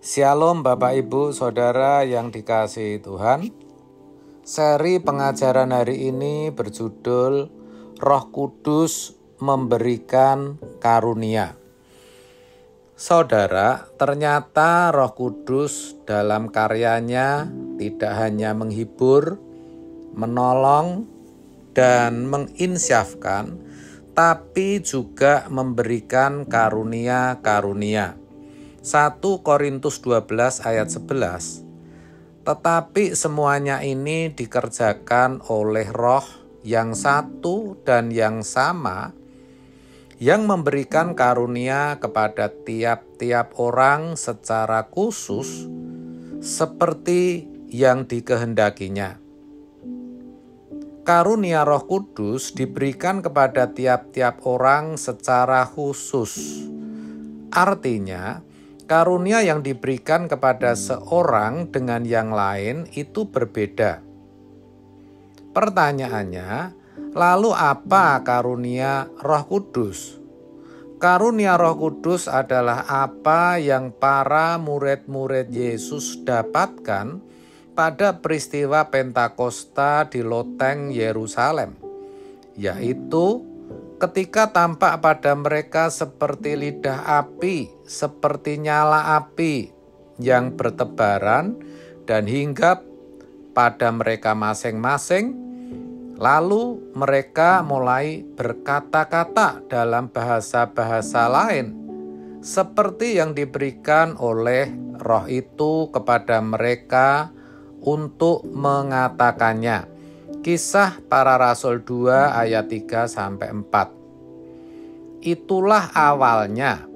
Shalom Bapak Ibu Saudara yang dikasihi Tuhan. Seri pengajaran hari ini berjudul Roh Kudus memberikan karunia. Saudara, ternyata Roh Kudus dalam karyanya tidak hanya menghibur, menolong, dan menginsyafkan, tapi juga memberikan karunia-karunia. 1 Korintus 12 ayat 11. Tetapi semuanya ini dikerjakan oleh Roh yang satu dan yang sama, yang memberikan karunia kepada tiap-tiap orang secara khusus seperti yang dikehendakinya. Karunia Roh Kudus diberikan kepada tiap-tiap orang secara khusus. Artinya, karunia yang diberikan kepada seorang dengan yang lain itu berbeda. Pertanyaannya, lalu apa karunia Roh Kudus? Karunia Roh Kudus adalah apa yang para murid-murid Yesus dapatkan pada peristiwa Pentakosta di loteng Yerusalem, yaitu ketika tampak pada mereka seperti lidah api, seperti nyala api yang bertebaran dan hinggap pada mereka masing-masing, lalu mereka mulai berkata-kata dalam bahasa-bahasa lain, seperti yang diberikan oleh Roh itu kepada mereka untuk mengatakannya. Kisah Para Rasul 2 ayat 3-4. Itulah awalnya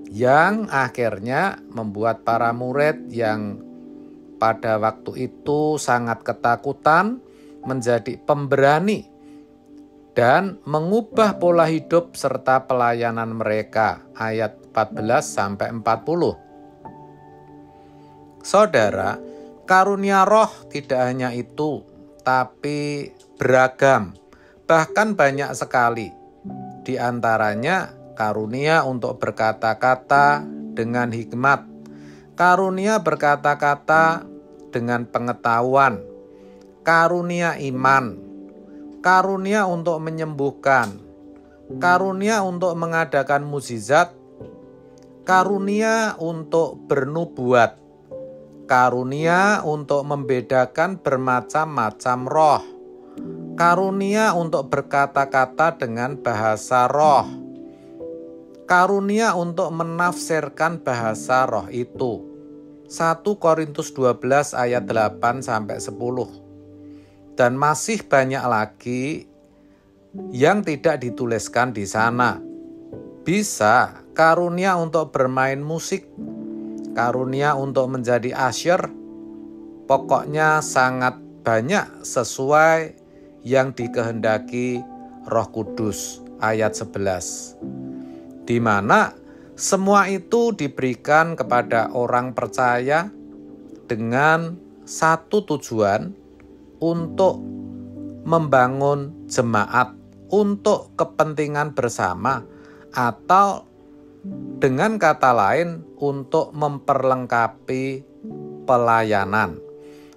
yang akhirnya membuat para murid yang pada waktu itu sangat ketakutan menjadi pemberani dan mengubah pola hidup serta pelayanan mereka. Ayat 14-40. Saudara, karunia Roh tidak hanya itu, tapi beragam, bahkan banyak sekali. Di antaranya karunia untuk berkata-kata dengan hikmat, karunia berkata-kata dengan pengetahuan, karunia iman, karunia untuk menyembuhkan, karunia untuk mengadakan mukjizat, karunia untuk bernubuat, karunia untuk membedakan bermacam-macam roh, karunia untuk berkata-kata dengan bahasa roh, karunia untuk menafsirkan bahasa roh itu. 1 Korintus 12 ayat 8-10. Dan masih banyak lagi yang tidak dituliskan di sana. Bisa karunia untuk bermain musik, karunia untuk menjadi usher, pokoknya sangat banyak sesuai yang dikehendaki Roh Kudus. Ayat 11. Di mana semua itu diberikan kepada orang percaya dengan satu tujuan, untuk membangun jemaat, untuk kepentingan bersama, atau dengan kata lain untuk memperlengkapi pelayanan.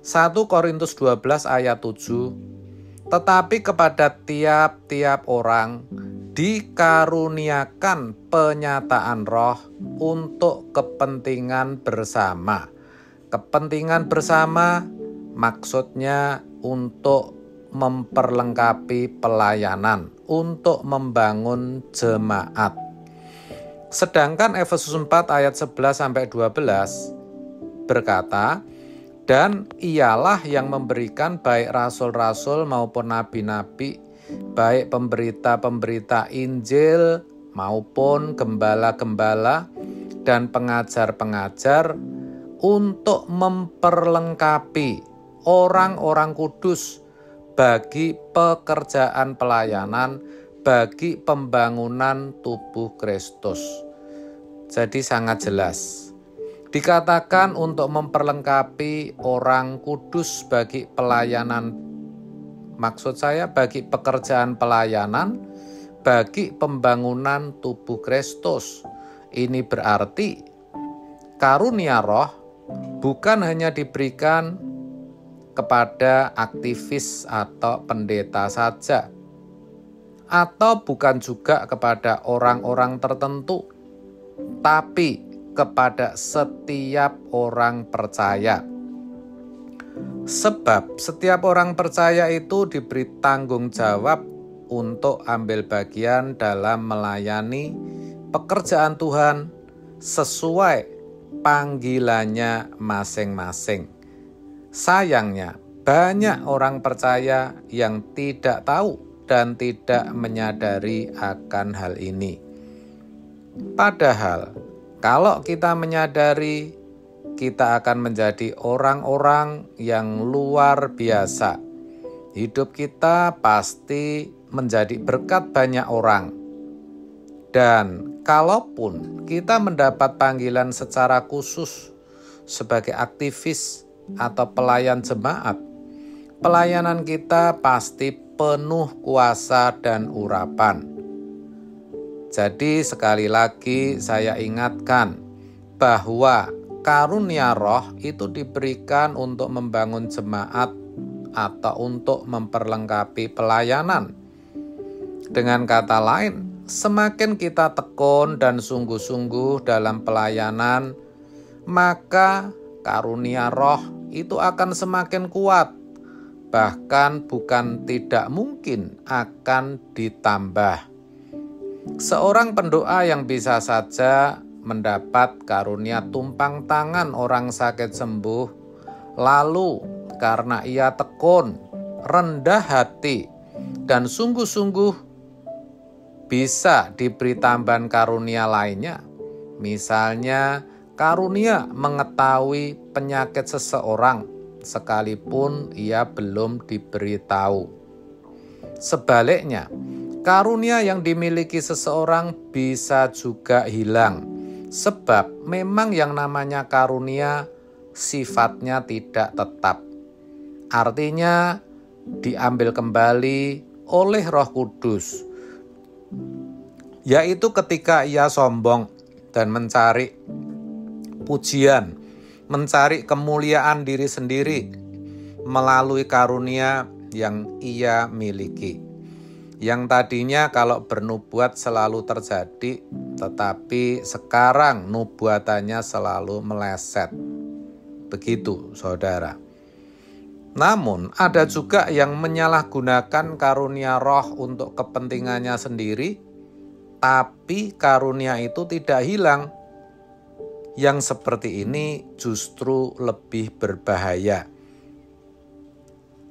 1 Korintus 12 ayat 7. Tetapi kepada tiap-tiap orang dikaruniakan penyataan roh untuk kepentingan bersama. Kepentingan bersama maksudnya untuk memperlengkapi pelayanan, untuk membangun jemaat. Sedangkan Efesus 4 ayat 11-12 berkata, dan ialah yang memberikan baik rasul-rasul maupun nabi-nabi, baik pemberita-pemberita Injil maupun gembala-gembala dan pengajar-pengajar, untuk memperlengkapi orang-orang kudus bagi pekerjaan pelayanan, bagi pembangunan tubuh Kristus. Jadi sangat jelas. Dikatakan untuk memperlengkapi orang kudus bagi pelayanan, maksud saya bagi pekerjaan pelayanan, bagi pembangunan tubuh Kristus. Ini berarti karunia roh bukan hanya diberikan kepada aktivis atau pendeta saja, atau bukan juga kepada orang-orang tertentu, tapi kepada setiap orang percaya. Sebab setiap orang percaya itu diberi tanggung jawab untuk ambil bagian dalam melayani pekerjaan Tuhan sesuai panggilannya masing-masing. Sayangnya, banyak orang percaya yang tidak tahu dan tidak menyadari akan hal ini. Padahal, kalau kita menyadari, kita akan menjadi orang-orang yang luar biasa. Hidup kita pasti menjadi berkat banyak orang. Dan kalaupun kita mendapat panggilan secara khusus sebagai aktivis atau pelayan jemaat, pelayanan kita pasti penuh kuasa dan urapan. Jadi sekali lagi saya ingatkan bahwa karunia roh itu diberikan untuk membangun jemaat atau untuk memperlengkapi pelayanan. Dengan kata lain, semakin kita tekun dan sungguh-sungguh dalam pelayanan, maka karunia roh itu akan semakin kuat. Bahkan bukan tidak mungkin akan ditambah. Seorang pendoa yang bisa saja mendapat karunia tumpang tangan orang sakit sembuh, lalu karena ia tekun, rendah hati, dan sungguh-sungguh bisa diberi tambahan karunia lainnya. Misalnya karunia mengetahui penyakit seseorang sekalipun ia belum diberitahu. Sebaliknya, karunia yang dimiliki seseorang bisa juga hilang, sebab memang yang namanya karunia sifatnya tidak tetap. Artinya diambil kembali oleh Roh Kudus, yaitu ketika ia sombong dan mencari pujian, mencari kemuliaan diri sendiri melalui karunia yang ia miliki. Yang tadinya kalau bernubuat selalu terjadi, tetapi sekarang nubuatannya selalu meleset. Begitu, saudara. Namun ada juga yang menyalahgunakan karunia roh untuk kepentingannya sendiri, tapi karunia itu tidak hilang. Yang seperti ini justru lebih berbahaya.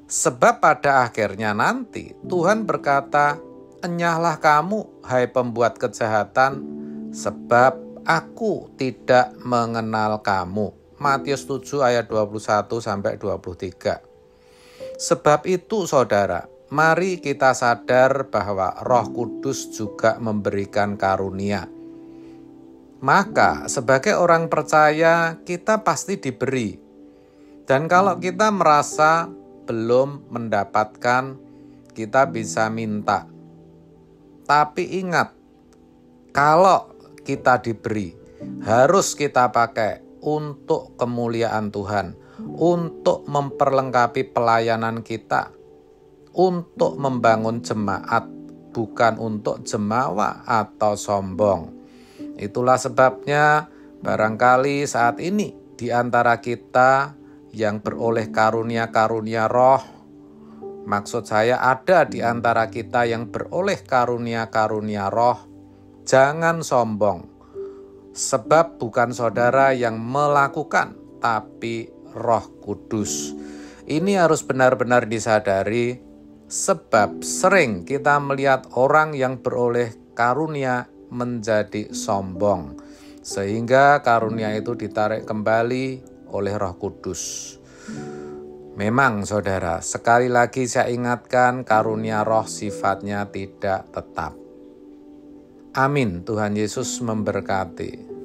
Sebab pada akhirnya nanti Tuhan berkata, "Enyahlah kamu, hai pembuat kejahatan, sebab aku tidak mengenal kamu." Matius 7 ayat 21-23. Sebab itu saudara, mari kita sadar bahwa Roh Kudus juga memberikan karunia. Maka sebagai orang percaya kita pasti diberi. Dan kalau kita merasa belum mendapatkan, kita bisa minta. Tapi ingat, kalau kita diberi, harus kita pakai untuk kemuliaan Tuhan, untuk memperlengkapi pelayanan kita, untuk membangun jemaat, bukan untuk jemawa atau sombong. Itulah sebabnya barangkali saat ini di antara kita yang beroleh karunia-karunia roh, maksud saya ada di antara kita yang beroleh karunia-karunia roh, jangan sombong. Sebab bukan saudara yang melakukan, tapi Roh Kudus. Ini harus benar-benar disadari, sebab sering kita melihat orang yang beroleh karunia menjadi sombong, sehingga karunia itu ditarik kembali oleh Roh Kudus. Memang saudara, sekali lagi saya ingatkan, karunia roh sifatnya tidak tetap. Amin. Tuhan Yesus memberkati.